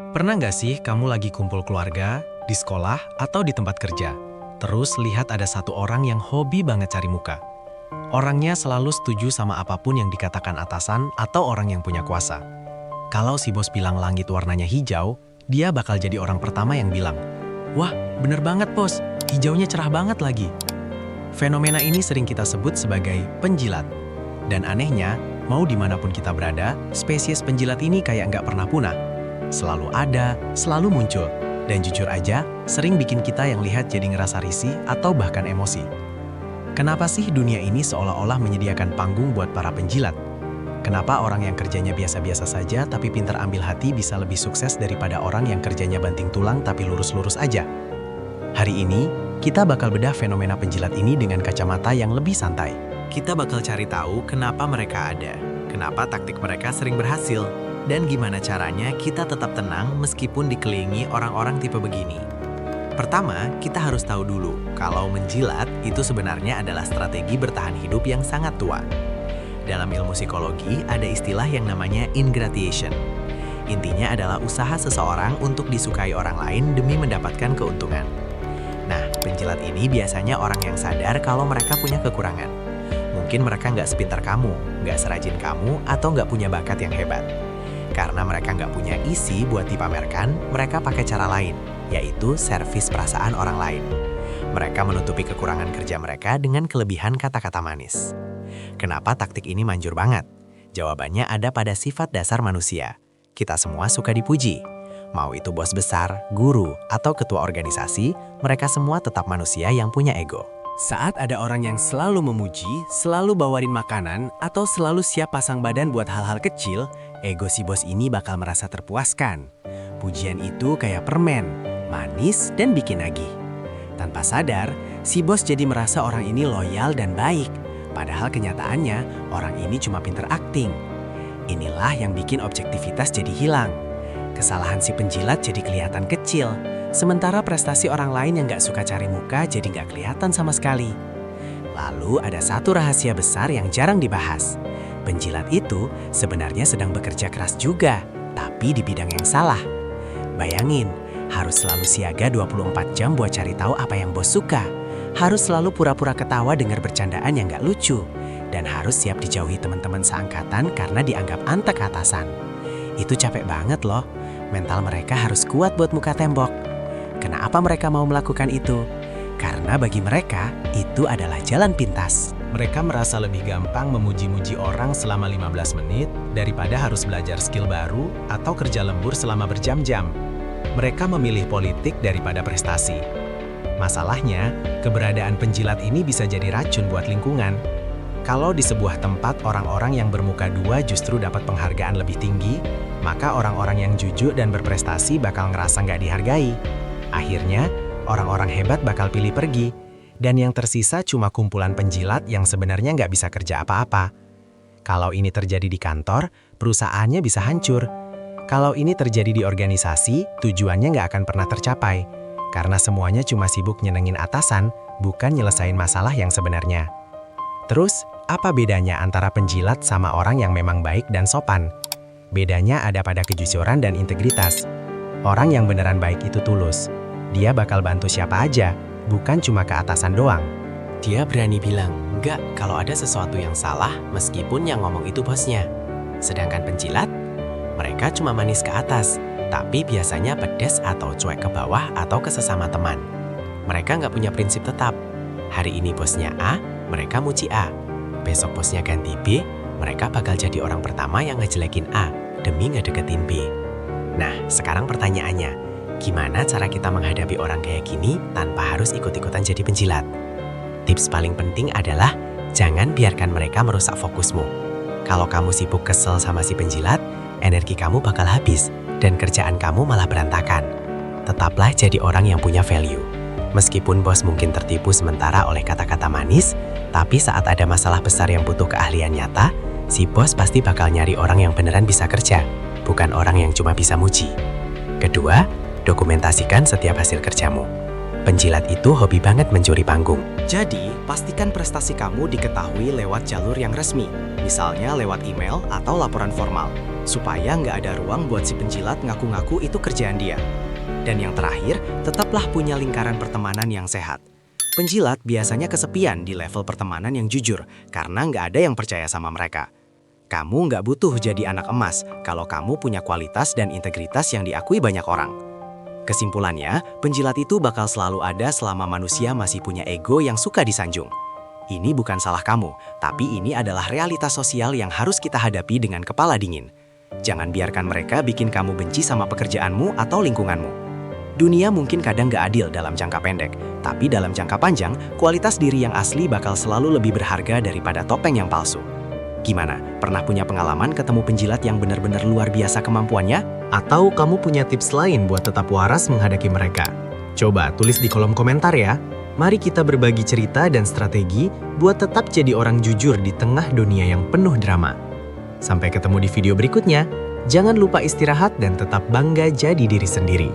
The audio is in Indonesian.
Pernah nggak sih kamu lagi kumpul keluarga, di sekolah, atau di tempat kerja? Terus lihat ada satu orang yang hobi banget cari muka. Orangnya selalu setuju sama apapun yang dikatakan atasan atau orang yang punya kuasa. Kalau si bos bilang langit warnanya hijau, dia bakal jadi orang pertama yang bilang, "Wah, bener banget bos, hijaunya cerah banget lagi." Fenomena ini sering kita sebut sebagai penjilat. Dan anehnya, mau dimanapun kita berada, spesies penjilat ini kayak nggak pernah punah. Selalu ada, selalu muncul, dan jujur aja, sering bikin kita yang lihat jadi ngerasa risih atau bahkan emosi. Kenapa sih dunia ini seolah-olah menyediakan panggung buat para penjilat? Kenapa orang yang kerjanya biasa-biasa saja tapi pintar ambil hati bisa lebih sukses daripada orang yang kerjanya banting tulang tapi lurus-lurus aja? Hari ini, kita bakal bedah fenomena penjilat ini dengan kacamata yang lebih santai. Kita bakal cari tahu kenapa mereka ada, kenapa taktik mereka sering berhasil, dan gimana caranya kita tetap tenang meskipun dikelilingi orang-orang tipe begini. Pertama, kita harus tahu dulu kalau menjilat itu sebenarnya adalah strategi bertahan hidup yang sangat tua. Dalam ilmu psikologi ada istilah yang namanya ingratiation. Intinya adalah usaha seseorang untuk disukai orang lain demi mendapatkan keuntungan. Nah, penjilat ini biasanya orang yang sadar kalau mereka punya kekurangan. Mungkin mereka nggak sepintar kamu, nggak serajin kamu, atau nggak punya bakat yang hebat. Karena mereka nggak punya isi buat dipamerkan, mereka pakai cara lain, yaitu servis perasaan orang lain. Mereka menutupi kekurangan kerja mereka dengan kelebihan kata-kata manis. Kenapa taktik ini manjur banget? Jawabannya ada pada sifat dasar manusia. Kita semua suka dipuji. Mau itu bos besar, guru, atau ketua organisasi, mereka semua tetap manusia yang punya ego. Saat ada orang yang selalu memuji, selalu bawain makanan, atau selalu siap pasang badan buat hal-hal kecil, ego si bos ini bakal merasa terpuaskan. Pujian itu kayak permen, manis dan bikin nagih. Tanpa sadar, si bos jadi merasa orang ini loyal dan baik. Padahal kenyataannya, orang ini cuma pinter akting. Inilah yang bikin objektivitas jadi hilang. Kesalahan si penjilat jadi kelihatan kecil, sementara prestasi orang lain yang nggak suka cari muka jadi nggak kelihatan sama sekali. Lalu ada satu rahasia besar yang jarang dibahas. Penjilat itu sebenarnya sedang bekerja keras juga, tapi di bidang yang salah. Bayangin, harus selalu siaga 24 jam buat cari tahu apa yang bos suka. Harus selalu pura-pura ketawa dengar bercandaan yang nggak lucu. Dan harus siap dijauhi teman-teman seangkatan karena dianggap antek atasan. Itu capek banget loh. Mental mereka harus kuat buat muka tembok. Kenapa mereka mau melakukan itu? Karena bagi mereka, itu adalah jalan pintas. Mereka merasa lebih gampang memuji-muji orang selama 15 menit daripada harus belajar skill baru atau kerja lembur selama berjam-jam. Mereka memilih politik daripada prestasi. Masalahnya, keberadaan penjilat ini bisa jadi racun buat lingkungan. Kalau di sebuah tempat orang-orang yang bermuka dua justru dapat penghargaan lebih tinggi, maka orang-orang yang jujur dan berprestasi bakal ngerasa nggak dihargai. Akhirnya, orang-orang hebat bakal pilih pergi, dan yang tersisa cuma kumpulan penjilat yang sebenarnya nggak bisa kerja apa-apa. Kalau ini terjadi di kantor, perusahaannya bisa hancur. Kalau ini terjadi di organisasi, tujuannya nggak akan pernah tercapai, karena semuanya cuma sibuk nyenengin atasan, bukan nyelesain masalah yang sebenarnya. Terus, apa bedanya antara penjilat sama orang yang memang baik dan sopan? Bedanya ada pada kejujuran dan integritas. Orang yang beneran baik itu tulus. Dia bakal bantu siapa aja, bukan cuma ke atasan doang. Dia berani bilang, enggak kalau ada sesuatu yang salah meskipun yang ngomong itu bosnya. Sedangkan penjilat, mereka cuma manis ke atas, tapi biasanya pedes atau cuek ke bawah atau ke sesama teman. Mereka nggak punya prinsip tetap. Hari ini bosnya A, mereka muji A. Besok bosnya ganti B, mereka bakal jadi orang pertama yang ngejelekin A demi ngedeketin B. Nah, sekarang pertanyaannya, gimana cara kita menghadapi orang kayak gini tanpa harus ikut-ikutan jadi penjilat? Tips paling penting adalah jangan biarkan mereka merusak fokusmu. Kalau kamu sibuk kesel sama si penjilat, energi kamu bakal habis dan kerjaan kamu malah berantakan. Tetaplah jadi orang yang punya value. Meskipun bos mungkin tertipu sementara oleh kata-kata manis, tapi saat ada masalah besar yang butuh keahlian nyata, si bos pasti bakal nyari orang yang beneran bisa kerja, bukan orang yang cuma bisa muji. Kedua, dokumentasikan setiap hasil kerjamu. Penjilat itu hobi banget mencuri panggung. Jadi, pastikan prestasi kamu diketahui lewat jalur yang resmi, misalnya lewat email atau laporan formal. supaya nggak ada ruang buat si penjilat ngaku-ngaku itu kerjaan dia. Dan yang terakhir, tetaplah punya lingkaran pertemanan yang sehat. Penjilat biasanya kesepian di level pertemanan yang jujur, karena nggak ada yang percaya sama mereka. Kamu nggak butuh jadi anak emas kalau kamu punya kualitas dan integritas yang diakui banyak orang. Kesimpulannya, penjilat itu bakal selalu ada selama manusia masih punya ego yang suka disanjung. Ini bukan salah kamu, tapi ini adalah realitas sosial yang harus kita hadapi dengan kepala dingin. Jangan biarkan mereka bikin kamu benci sama pekerjaanmu atau lingkunganmu. Dunia mungkin kadang gak adil dalam jangka pendek, tapi dalam jangka panjang, kualitas diri yang asli bakal selalu lebih berharga daripada topeng yang palsu. Gimana? Pernah punya pengalaman ketemu penjilat yang benar-benar luar biasa kemampuannya? Atau kamu punya tips lain buat tetap waras menghadapi mereka? Coba tulis di kolom komentar ya. Mari kita berbagi cerita dan strategi buat tetap jadi orang jujur di tengah dunia yang penuh drama. Sampai ketemu di video berikutnya. Jangan lupa istirahat dan tetap bangga jadi diri sendiri.